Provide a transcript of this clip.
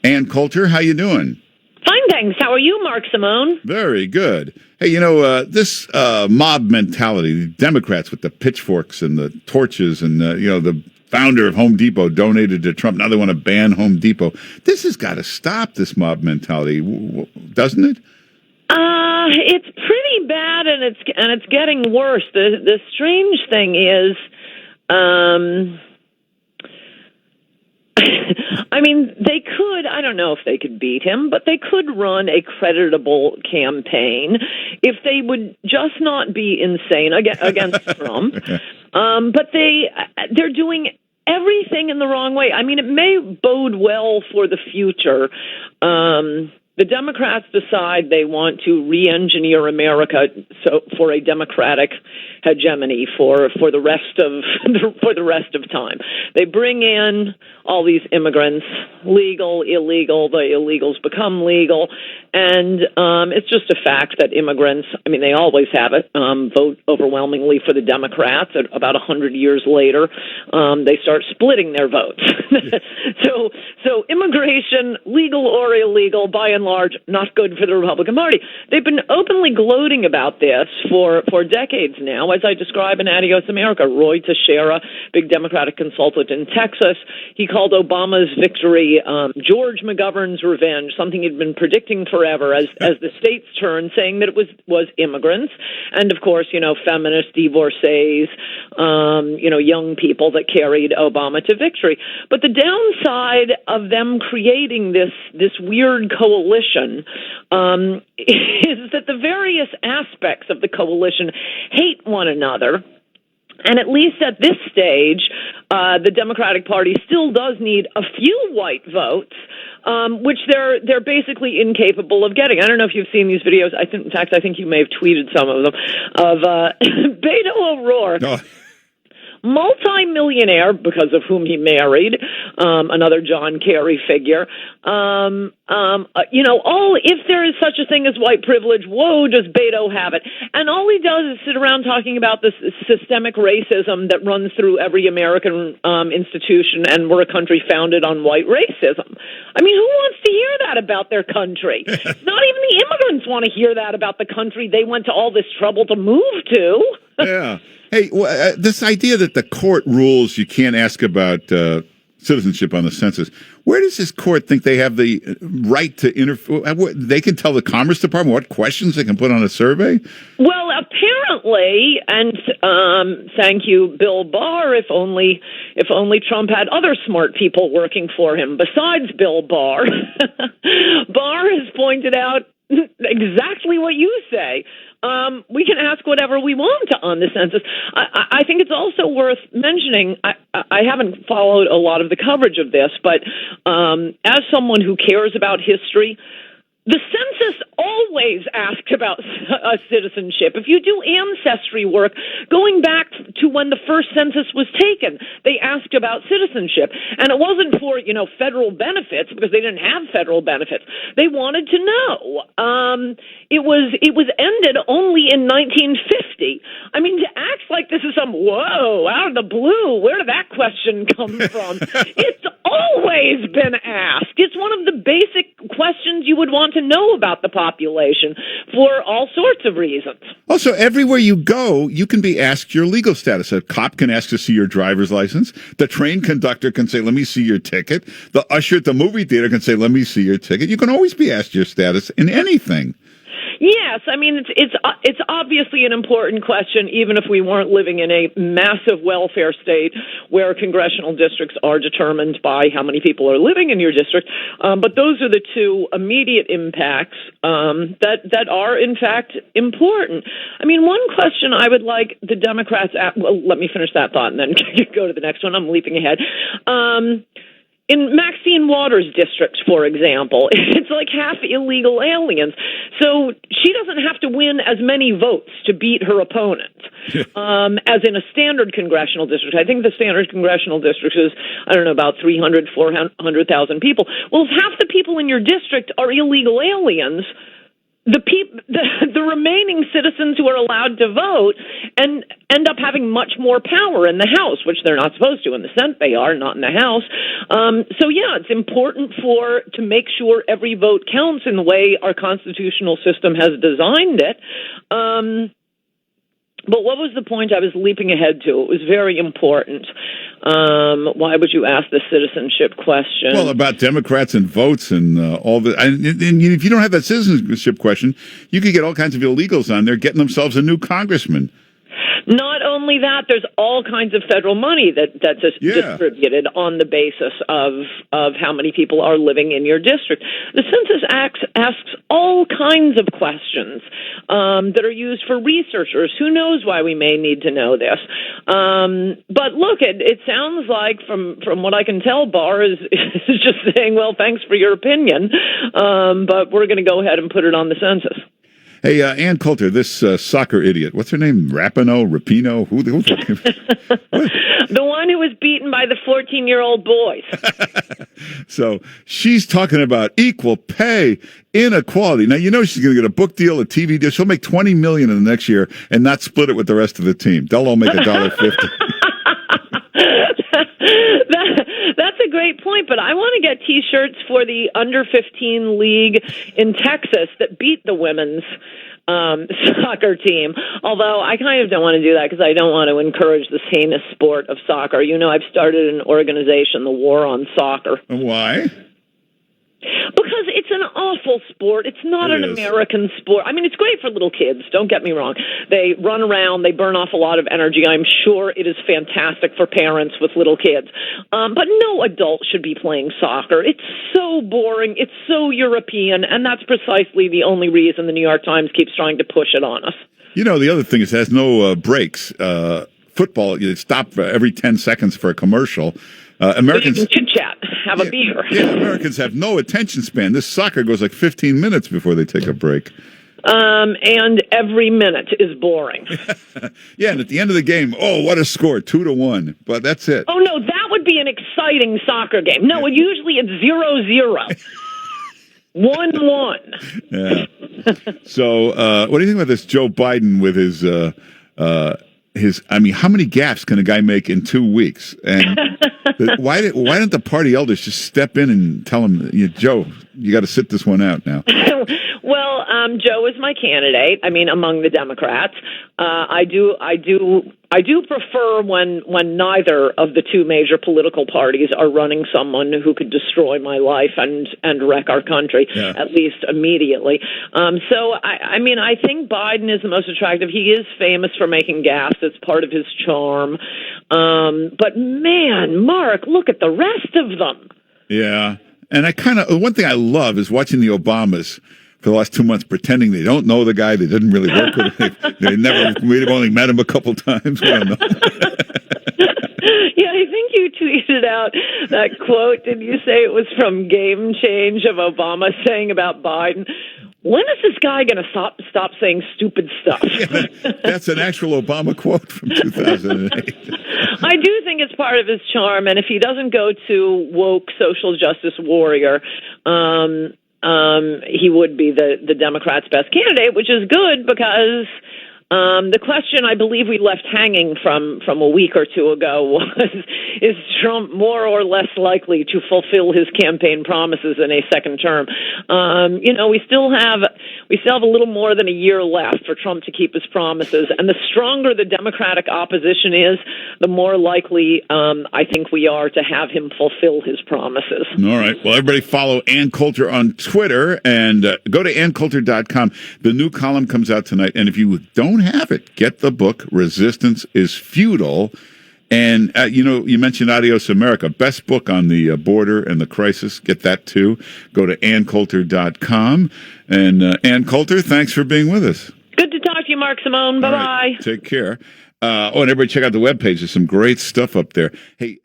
Ann Coulter, how you doing? Fine, thanks. How are you, Mark Simone? Very good. Hey, this mob mentality, the Democrats with the pitchforks and the torches and, the founder of Home Depot donated to Trump. Now they want to ban Home Depot. This has got to stop, this mob mentality, doesn't it? It's pretty bad, and it's getting worse. The strange thing is, I mean, they could, I don't know if they could beat him, but they could run a creditable campaign if they would just not be insane against Trump. But they're doing everything in the wrong way. I mean, it may bode well for the future. The Democrats decide they want to re-engineer America for a democratic hegemony for the rest of time. They bring in all these immigrants, legal, illegal. The illegals become legal, and it's just a fact that immigrants, I mean, they always have it, vote overwhelmingly for the Democrats. About 100 years later, they start splitting their votes. So immigration, legal or illegal, by and large, not good for the Republican Party. They've been openly gloating about this for decades now, as I describe in Adios America. Roy Teixeira, big Democratic consultant in Texas, he called Obama's victory George McGovern's revenge, something he'd been predicting forever as the states turned, saying that it was immigrants, and of course, feminist divorcees, young people that carried Obama to victory. But the downside of them creating this weird coalition is that the various aspects of the coalition hate one another. And at least at this stage, the Democratic Party still does need a few white votes, which they're basically incapable of getting. I don't know if you've seen these videos. In fact, I think you may have tweeted some of them of Beto O'Rourke. Oh. Multi-millionaire, because of whom he married, another John Kerry figure. If there is such a thing as white privilege, whoa, does Beto have it? And all he does is sit around talking about this systemic racism that runs through every American institution, and we're a country founded on white racism. I mean, who wants to hear that about their country? Not even the immigrants want to hear that about the country they went to all this trouble to move to. Yeah. Hey, this idea that the court rules you can't ask about citizenship on the census, where does this court think they have the right to interfere? They can tell the Commerce Department what questions they can put on a survey? Well, apparently, and thank you, Bill Barr, if only Trump had other smart people working for him besides Bill Barr. Barr has pointed out exactly what you say. We can ask whatever we want on the census. I think it's also worth mentioning, I haven't followed a lot of the coverage of this, but as someone who cares about history, the census always asked about citizenship. If you do ancestry work, going back to when the first census was taken, they asked about citizenship. And it wasn't for, federal benefits, because they didn't have federal benefits. They wanted to know. It was ended only in 1950. I mean, to act like this is some, whoa, out of the blue, where did that question come from? It's always been asked. It's one of the basic questions you would want to know about the population for all sorts of reasons. Also, everywhere you go, you can be asked your legal status. A cop can ask to see your driver's license. The train conductor can say, let me see your ticket. The usher at the movie theater can say, let me see your ticket. You can always be asked your status in anything. Yes, I mean, it's obviously an important question, even if we weren't living in a massive welfare state where congressional districts are determined by how many people are living in your district. But those are the two immediate impacts that are, in fact, important. I mean, one question I would like the Democrats well, let me finish that thought and then go to the next one. I'm leaping ahead. In Maxine Waters' district, for example, it's like half illegal aliens. So she doesn't have to win as many votes to beat her opponent as in a standard congressional district. I think the standard congressional district is, about 300,000, 400,000 people. Well, if half the people in your district are illegal aliens, the remaining citizens who are allowed to vote and end up having much more power in the House, which they're not supposed to. In the Senate, they are, not in the House. So yeah, it's important to make sure every vote counts in the way our constitutional system has designed it. But what was the point I was leaping ahead to? It was very important. Why would you ask the citizenship question? Well, about Democrats and votes and all the. And if you don't have that citizenship question, you could get all kinds of illegals on there getting themselves a new congressman. Not only that, there's all kinds of federal money that's distributed on the basis of how many people are living in your district. The Census asks all kinds of questions that are used for researchers. Who knows why we may need to know this? But look, it sounds like from what I can tell, Barr is just saying, well, thanks for your opinion, but we're going to go ahead and put it on the census. Hey, Ann Coulter, this soccer idiot, what's her name? Rapino? Who the The one who was beaten by the 14-year-old boys. So she's talking about equal pay, inequality. Now, you know she's going to get a book deal, a TV deal. She'll make $20 million in the next year and not split it with the rest of the team. They'll all make $1.50. That's a great point, but I want to get T-shirts for the under-15 league in Texas that beat the women's soccer team, although I kind of don't want to do that because I don't want to encourage this heinous sport of soccer. You know, I've started an organization, the War on Soccer. Why? Because it's an awful sport. It's not an American sport. I mean, it's great for little kids, don't get me wrong. They run around, they burn off a lot of energy. I'm sure it is fantastic for parents with little kids. But no adult should be playing soccer. It's so boring. It's so European, and that's precisely the only reason the New York Times keeps trying to push it on us. You know, the other thing is it has no breaks. Football, you stop every 10 seconds for a commercial. Americans so you can chit-chat, have a beer. Yeah, Americans have no attention span. This soccer goes like 15 minutes before they take a break. And every minute is boring. Yeah, and at the end of the game, oh, what a score, 2-1. But that's it. Oh, no, that would be an exciting soccer game. No, usually it's 0-0. 1-1. Yeah. So, what do you think about this Joe Biden with his, I mean, how many gaffes can a guy make in 2 weeks? And why didn't the party elders just step in and tell him, Joe, you got to sit this one out now? Well, Joe is my candidate. I mean, among the Democrats, I do prefer when neither of the two major political parties are running someone who could destroy my life and wreck our country, at least immediately. So, I mean, I think Biden is the most attractive. He is famous for making gaffes. It's part of his charm. But man, Mark, look at the rest of them. Yeah. And one thing I love is watching the Obamas for the last 2 months pretending they don't know the guy. They didn't really work with him. We've only met him a couple times. We don't know. Yeah, I think you tweeted out that quote. Did you say it was from Game Change of Obama saying about Biden? When is this guy going to stop saying stupid stuff? Yeah, that's an actual Obama quote from 2008. I do think it's part of his charm, and if he doesn't go to woke social justice warrior, he would be the Democrats' best candidate, which is good because the question I believe we left hanging from a week or two ago was, is Trump more or less likely to fulfill his campaign promises in a second term? We still have a little more than a year left for Trump to keep his promises, and the stronger the Democratic opposition is, the more likely I think we are to have him fulfill his promises. All right. Well, everybody follow Ann Coulter on Twitter and go to AnnCoulter.com. The new column comes out tonight, and if you don't have it, get the book Resistance is Futile. And you mentioned Adios America, best book on the border and the crisis. Get that too. Go to AnnCoulter.com. And Ann Coulter, thanks for being with us. Good to talk to you, Mark Simone. Bye bye. Take care. And everybody check out the webpage. There's some great stuff up there. Hey.